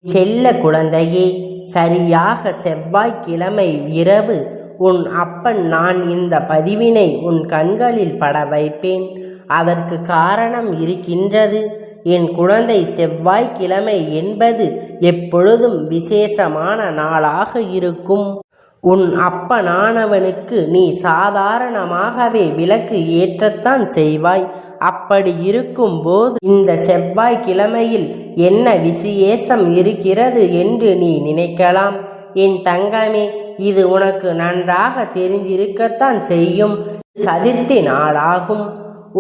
செல்ல குழந்தையே, சரியாக செவ்வாய்க்கிழமை இரவு உன் அப்பன் நான் இந்த பதிவினை உன் கண்களில் பட வைப்பேன். அதற்கு காரணம் இருக்கின்றது. என் குழந்தை, செவ்வாய்க்கிழமை என்பது எப்பொழுதும் விசேஷமான நாளாக இருக்கும். உன் அப்பனானவனுக்கு நீ சாதாரணமாகவே விளக்கு ஏற்றத்தான் செய்வாய். அப்படி இருக்கும்போது இந்த செவ்வாய்க்கிழமையில் என்ன விசேஷம் இருக்கிறது என்று நீ நினைக்கலாம். என் தங்கமே, இது உனக்கு நன்றாக தெரிந்திருக்கத்தான் செய்யும். சதுர்த்தி நாளாகும்.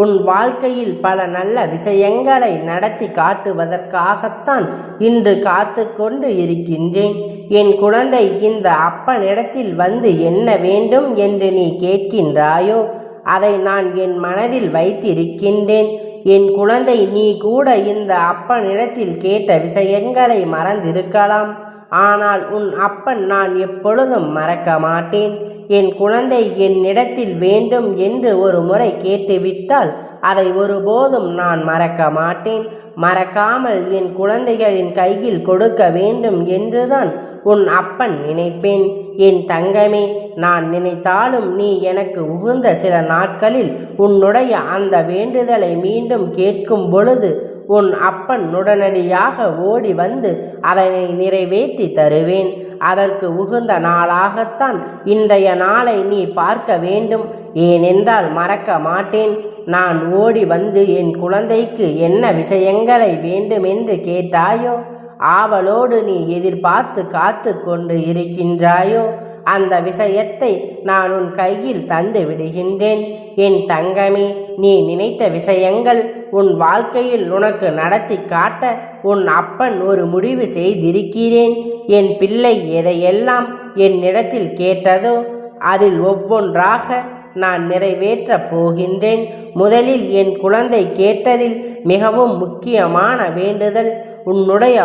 உன் வாழ்க்கையில் பல நல்ல விஷயங்களை நடத்தி காட்டுவதற்காகத்தான் இன்று காத்து கொண்டு இருக்கின்றேன். என் குழந்தை, இந்த அப்பனிடத்தில் வந்து என்ன வேண்டும் என்று நீ கேட்கின்றாயோ அதை நான் என் மனதில் வைத்திருக்கின்றேன். என் குழந்தை, நீ கூட இந்த அப்பனிடத்தில் கேட்ட விஷயங்களை மறந்திருக்கலாம். ஆனால் உன் அப்பன் நான் எப்பொழுதும் மறக்க மாட்டேன். என் குழந்தை, என்னிடத்தில் வேண்டும் என்று ஒரு முறை கேட்டுவிட்டால் அதை ஒருபோதும் நான் மறக்க மாட்டேன். மறக்காமல் என் குழந்தைகளின் கையில் கொடுக்க வேண்டும் என்றுதான் உன் அப்பன் நினைப்பேன். என் தங்கமே, நான் நினைத்தாலும் நீ எனக்கு உகந்த சில நாட்களில் உன்னுடைய அந்த வேண்டுதலை மீண்டும் கேட்கும் பொழுது உன் அப்பன் உடனடியாக ஓடி வந்து அதனை நிறைவேற்றி தருவேன். அதற்கு உகந்த நாளாகத்தான் இன்றைய நாளை நீ பார்க்க வேண்டும். ஏனென்றால் மறக்க மாட்டேன். நான் ஓடி வந்து என் குழந்தைக்கு என்ன விஷயங்களை வேண்டுமென்று கேட்டாயோ, ஆவலோடு நீ எதிர்பார்த்து காத்து கொண்டு இருக்கின்றாயோ, அந்த விஷயத்தை நான் உன் கையில் தந்து விடுகின்றேன். என் தங்கமே, நீ நினைத்த விஷயங்கள் உன் வாழ்க்கையில் உனக்கு நடத்தி காட்ட உன் அப்பன் ஒரு முடிவு செய்திருக்கிறேன். என் பிள்ளை எதையெல்லாம் என்னிடத்தில் கேட்டதோ அதில் ஒவ்வொன்றாக நான் நிறைவேற்றப் போகின்றேன். முதலில் என் குழந்தை கேட்டதில் மிகவும் முக்கியமான வேண்டுதல், உன்னுடைய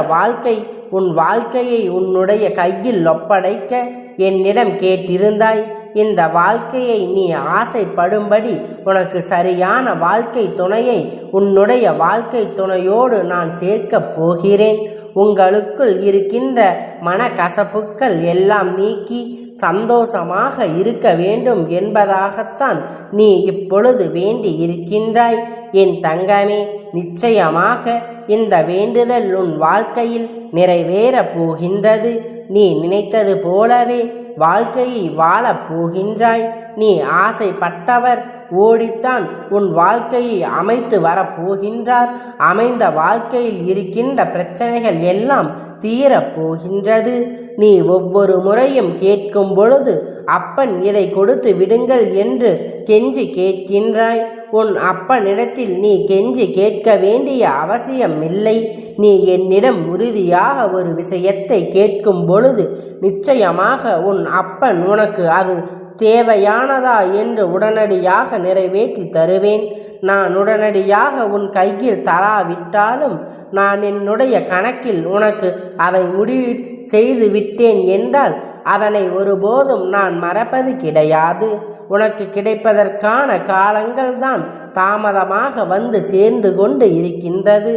உன் வாழ்க்கையை உன்னுடைய கையில் ஒப்படைக்க என்னிடம் கேட்டிருந்தாய். இந்த வாழ்க்கையை நீ ஆசைப்படும்படி உனக்கு சரியான வாழ்க்கை துணையை உன்னுடைய வாழ்க்கை துணையோடு நான் சேர்க்கப் போகிறேன். உங்களுக்குள் இருக்கின்ற மனக்கசப்புக்கள் எல்லாம் நீக்கி சந்தோஷமாக இருக்க வேண்டும் என்பதாகத்தான் நீ இப்பொழுது வேண்டி இருக்கின்றாய். என் தங்கமே, நிச்சயமாக இந்த வேண்டுதல் உன் வாழ்க்கையில் நிறைவேறப் போகின்றது. நீ நினைத்தது போலவே வாழ்க்கையை வாழப் போகின்றாய். நீ ஆசைப்பட்டவர் ஓடித்தான் உன் வாழ்க்கையை அமைத்து வரப்போகின்றார். அமைந்த வாழ்க்கையில் இருக்கின்ற பிரச்சனைகள் எல்லாம் தீரப்போகின்றது. நீ ஒவ்வொரு முறையும் கேட்கும் பொழுது அப்பன் இதை கொடுத்து விடுங்கள் என்று கெஞ்சி கேட்கின்றாய். உன் அப்பனிடத்தில் நீ கெஞ்சி கேட்க வேண்டிய அவசியம் இல்லை. நீ என்னிடம் உறுதியாக ஒரு விஷயத்தை கேட்கும் பொழுது நிச்சயமாக உன் அப்பன் உனக்கு அது தேவையானதா என்று உடனடியாக நிறைவேற்றி தருவேன். நான் உடனடியாக உன் கையில் தராவிட்டாலும் நான் என்னுடைய கணக்கில் உனக்கு அதை முடிவு செய்து விட்டேன் என்றால் அதனை ஒருபோதும் நான் மறப்பது கிடையாது. உனக்கு கிடைப்பதற்கான காலங்கள் தான் தாமதமாக வந்து சேர்ந்து கொண்டு இருக்கின்றது.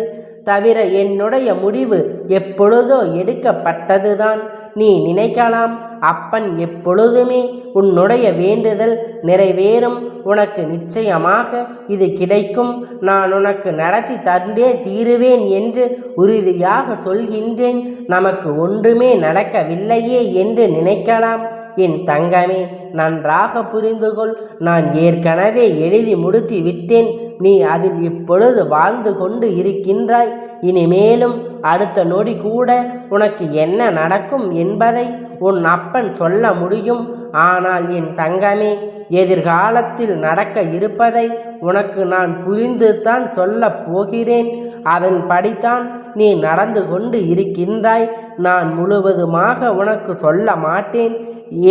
தவிர என்னுடைய முடிவு எப்பொழுதோ எடுக்கப்பட்டதுதான். நீ நினைக்கலாம், அப்பன் எப்பொழுதுமே உன்னுடைய வேண்டுதல் நிறைவேறும், உனக்கு நிச்சயமாக இது கிடைக்கும், நான் உனக்கு நடத்தி தந்தே தீருவேன் என்று உறுதியாக சொல்கின்றேன். நமக்கு ஒன்றுமே நடக்கவில்லையே என்று நினைக்கலாம். என் தங்கமே, நன்றாக புரிந்து கொள். நான் ஏற்கனவே எழுதி முடித்து விட்டேன். நீ அதில் இப்பொழுது வாழ்ந்து கொண்டு இருக்கின்றாய். இனிமேலும் அடுத்த நொடி கூட உனக்கு என்ன நடக்கும் என்பதை உன் அப்பன் சொல்ல முடியும். ஆனால் என் தங்கமே, எதிர்காலத்தில் நடக்க இருப்பதை உனக்கு நான் புரிந்து தான் சொல்லப் போகிறேன். அதன்படித்தான் நீ நடந்து கொண்டு இருக்கின்றாய். நான் முழுவதுமாக உனக்கு சொல்ல மாட்டேன்.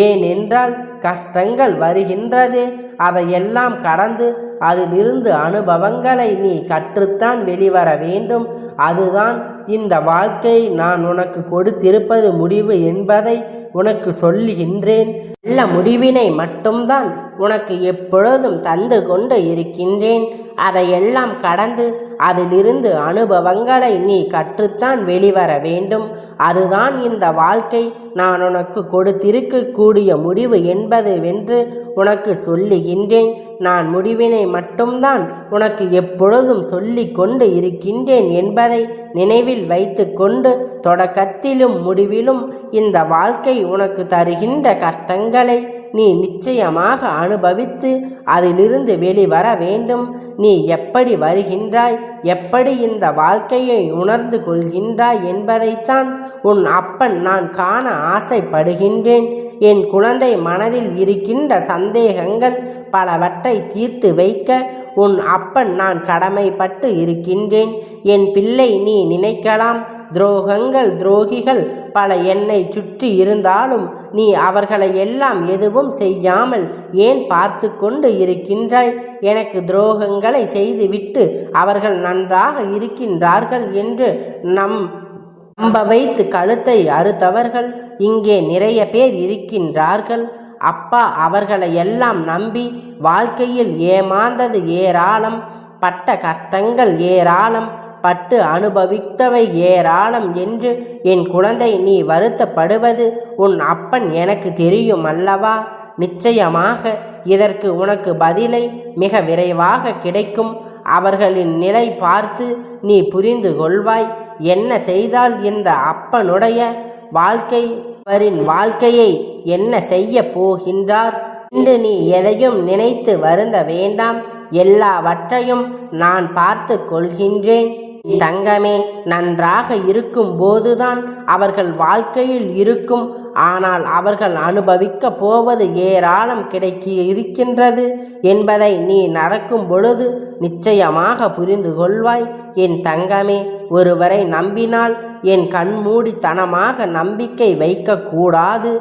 ஏனென்றால் கஷ்டங்கள் வருகின்றதே, அதையெல்லாம் கடந்து அதிலிருந்து அனுபவங்களை நீ கற்றுத்தான் வெளிவர வேண்டும். அதுதான் இந்த வாழ்க்கையை நான் உனக்கு கொடுத்திருப்பது முடிவு என்பதை உனக்கு சொல்லுகின்றேன். நல்ல முடிவினை மட்டும்தான் உனக்கு எப்பொழுதும் தந்து கொண்டு இருக்கின்றேன். அதையெல்லாம் கடந்து அதிலிருந்து அனுபவங்களை நீ கற்றுத்தான் வெளிவர வேண்டும். அதுதான் இந்த வாழ்க்கை நான் உனக்கு கொடுத்திருக்கக்கூடிய முடிவு என்பது வென்று உனக்கு சொல்லுகின்றேன். நான் முடிவினை மட்டும்தான் உனக்கு எப்பொழுதும் சொல்லி கொண்டு இருக்கின்றேன் என்பதை நினைவில் வைத்து கொண்டு தொடக்கத்திலும் முடிவிலும் இந்த வாழ்க்கை உனக்கு தருகின்ற கஷ்டங்களை நீ நிச்சயமாக அனுபவித்து அதிலிருந்து வெளிவர வேண்டும். நீ எப்படி வருகின்றாய், எப்படி இந்த வாழ்க்கையை உணர்ந்து கொள்கின்றாய் என்பதைத்தான் உன் அப்பன் நான் காண ஆசைப்படுகின்றேன். என் குழந்தை மனதில் இருக்கின்ற சந்தேகங்கள் பலவற்றை தீர்த்து வைக்க உன் அப்பன் நான் கடமைப்பட்டு இருக்கின்றேன். என் பிள்ளை, நீ நினைக்கலாம் துரோகிகள் பல என்னை சுற்றி இருந்தாலும் நீ அவர்களை எல்லாம் எதுவும் செய்யாமல் ஏன் பார்த்து கொண்டு இருக்கின்றாய்? எனக்கு துரோகங்களை செய்துவிட்டு அவர்கள் நன்றாக இருக்கின்றார்கள் என்று நம்ப வைத்து கழுத்தை அறுத்தவர்கள் இங்கே நிறைய பேர் இருக்கின்றார்கள். அப்பா, அவர்களை எல்லாம் நம்பி வாழ்க்கையில் ஏமாந்தது ஏராளம், பட்ட கஷ்டங்கள் ஏராளம், பட்டு அனுபவித்தவை ஏராளம் என்று என் குழந்தை நீ வருத்தப்படுவது உன் அப்பன் எனக்கு தெரியும் அல்லவா? நிச்சயமாக இதற்கு உனக்கு பதிலை மிக விரைவாக கிடைக்கும். அவர்களின் நிலை பார்த்து நீ புரிந்து கொள்வாய். என்ன செய்தால் இந்த அப்பனுடைய வாழ்க்கை, அவரின் வாழ்க்கையை என்ன செய்ய போகின்றார் என்று நீ எதையும் நினைத்து வருந்த வேண்டாம். எல்லாவற்றையும் நான் பார்த்து கொள்கின்றேன். தங்கமே, நன்றாக இருக்கும் போதுதான் அவர்கள் வாழ்க்கையில் இருக்கும். ஆனால் அவர்கள் அனுபவிக்க போவது ஏராளம் இருக்கின்றது என்பதை நீ நடக்கும் பொழுது நிச்சயமாக புரிந்து கொள்வாய். என் தங்கமே, ஒருவரை நம்பினால் என் கண்மூடித்தனமாக நம்பிக்கை வைக்கக்கூடாது.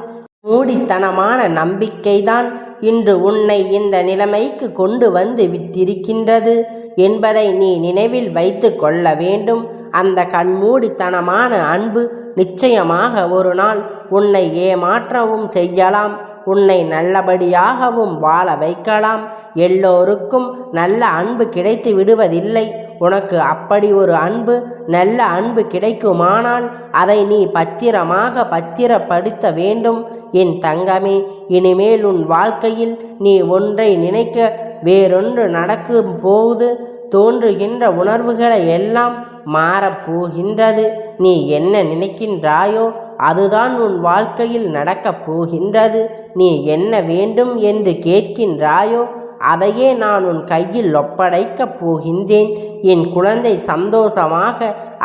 மூடித்தனமான நம்பிக்கைதான் இன்று உன்னை இந்த நிலைமைக்கு கொண்டு வந்து விட்டிருக்கின்றது என்பதை நீ நினைவில் வைத்து கொள்ள வேண்டும். அந்த கண்மூடித்தனமான அன்பு நிச்சயமாக ஒரு நாள் உன்னை ஏமாற்றவும் செய்யலாம், உன்னை நல்லபடியாகவும் வாழ வைக்கலாம். எல்லோருக்கும் நல்ல அன்பு கிடைத்து விடுவதில்லை. உனக்கு அப்படி ஒரு அன்பு, நல்ல அன்பு கிடைக்குமானால் அதை நீ பத்திரப்படுத்த வேண்டும். என் தங்கமே, இனிமேல் உன் வாழ்க்கையில் நீ ஒன்றை நினைக்க வேறொன்று நடக்கும் போது தோன்றுகின்ற உணர்வுகளை எல்லாம் மாறப்போகின்றது. நீ என்ன நினைக்கின்றாயோ அதுதான் உன் வாழ்க்கையில் நடக்கப் போகின்றது. நீ என்ன வேண்டும் என்று கேட்கின்றாயோ அதையே நான் உன் கையில் ஒப்படைக்கப் போகின்றேன். என் குழந்தை, சந்தோஷமாக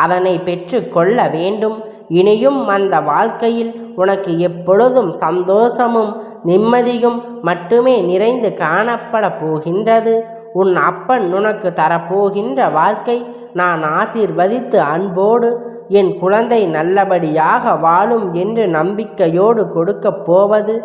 அதனை பெற்று கொள்ள வேண்டும். இனியும் அந்த வாழ்க்கையில் உனக்கு எப்பொழுதும் சந்தோஷமும் நிம்மதியும் மட்டுமே நிறைந்து காணப்பட போகின்றது. உன் அப்பன் உனக்கு தரப்போகின்ற வாழ்க்கை நான் ஆசீர்வதித்து அன்போடு என் குழந்தை நல்லபடியாக வாழும் என்று நம்பிக்கையோடு கொடுக்கப் போவது.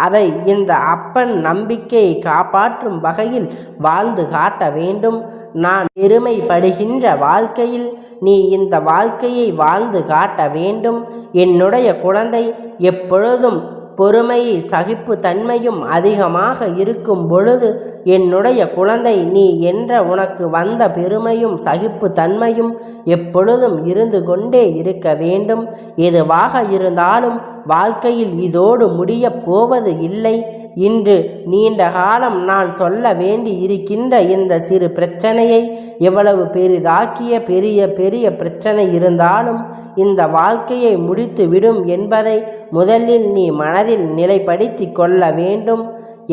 அதை இந்த அப்பன் நம்பிக்கையை காப்பாற்றும் வகையில் வாழ்ந்து காட்ட வேண்டும். நான் பெருமைப்படுகின்ற வாழ்க்கையில் நீ இந்த வாழ்க்கையை வாழ்ந்து காட்ட வேண்டும். என்னுடைய குழந்தை, எப்பொழுதும் பொறுமையை சகிப்பு தன்மையும் அதிகமாக இருக்கும் பொழுது என்னுடைய குழந்தை, நீ என்ற உனக்கு வந்த பெருமையும் சகிப்பு தன்மையும் எப்பொழுதும் இருந்து கொண்டே இருக்க வேண்டும். எதுவாக இருந்தாலும் வாழ்க்கையில் இதோடு முடியப் போவது இல்லை. இன்று நீண்ட காலம் நான் சொல்ல வேண்டி இருக்கின்ற இந்த சிறு பிரச்சனையை எவ்வளவு பெரிதாக்கிய பெரிய பிரச்சனை இருந்தாலும் இந்த வாழ்க்கையை முடித்து விடும் என்பதை முதலில் நீ மனதில் நிலைப்படுத்தி கொள்ள வேண்டும்.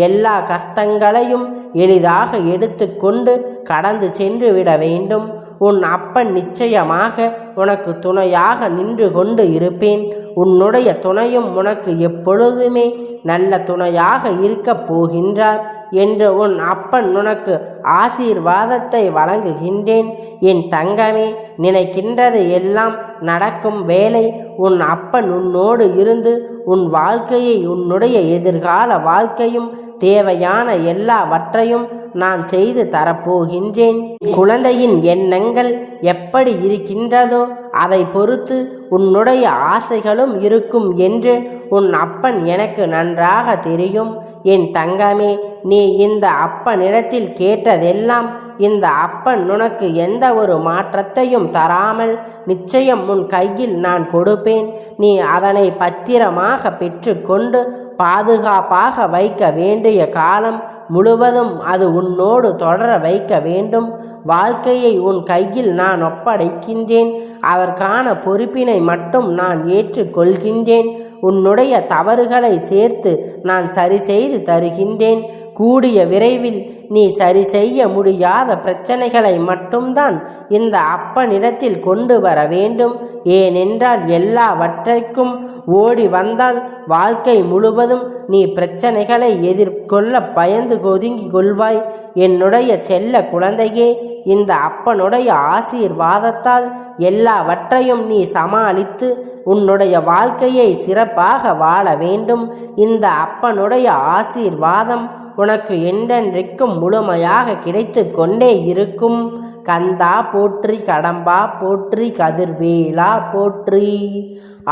எல்லா கஷ்டங்களையும் எளிதாக எடுத்துக்கொண்டு கடந்து சென்று விட வேண்டும். உன் அப்பன் நிச்சயமாக உனக்கு துணையாக நின்று கொண்டு இருப்பேன். உன்னுடைய துணையும் உனக்கு எப்பொழுதுமே நல்ல துணையாக இருக்கப் போகின்றார் என்று உன் அப்பன் உனக்கு ஆசீர்வாதத்தை வழங்குகின்றேன். என் தங்கமே, நினைக்கின்றது எல்லாம் நடக்கும் வேலை. உன் அப்பன் உன்னோடு இருந்து உன் வாழ்க்கையை, உன்னுடைய எதிர்கால வாழ்க்கையும் தேவையான எல்லாவற்றையும் நான் செய்து தரப்போகின்றேன். குழந்தையின் எண்ணங்கள் எப்படி இருக்கின்றதோ அதை பொறுத்து உன்னுடைய ஆசைகளும் இருக்கும் என்று உன் அப்பன் எனக்கு நன்றாக தெரியும். என் தங்கமே, நீ இந்த அப்பனிடத்தில் கேட்டதெல்லாம் இந்த அப்பன் உனக்கு எந்த ஒரு மாற்றத்தையும் தராமல் நிச்சயம் உன் கையில் நான் கொடுப்பேன். நீ அதனை பத்திரமாக பெற்றுக்கொண்டு பாதுகாப்பாக வைக்க வேண்டிய காலம் முழுவதும் அது உன்னோடு தொடர வைக்க வேண்டும். வாழ்க்கையை உன் கையில் நான் ஒப்படைக்கின்றேன். அதற்கான பொறுப்பினை மட்டும் நான் ஏற்றுக்கொள்கின்றேன். உன்னுடைய தவறுகளை சேர்த்து நான் சரி செய்து தருகின்றேன். கூடிய விரைவில் நீ சரி செய்ய முடியாத பிரச்சனைகளை மட்டும்தான் இந்த அப்பனிடத்தில் கொண்டு வர வேண்டும். ஏனென்றால் எல்லாவற்றைக்கும் ஓடி வந்தால் வாழ்க்கை முழுவதும் நீ பிரச்சனைகளை எதிர்கொள்ள பயந்து ஒதுங்கி கொள்வாய். என்னுடைய செல்ல குழந்தையே, இந்த அப்பனுடைய ஆசீர்வாதத்தால் எல்லாவற்றையும் நீ சமாளித்து உன்னுடைய வாழ்க்கையை சிறப்பாக வாழ வேண்டும். இந்த அப்பனுடைய ஆசீர்வாதம் உனக்கு என்றென்றைக்கும் முழுமையாக கிடைத்து கொண்டே இருக்கும். கந்தா போற்றி, கடம்பா போற்றி, கதிர்வேலா போற்றி,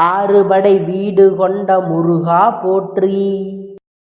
ஆறுபடை வீடு கொண்ட முருகா போற்றி.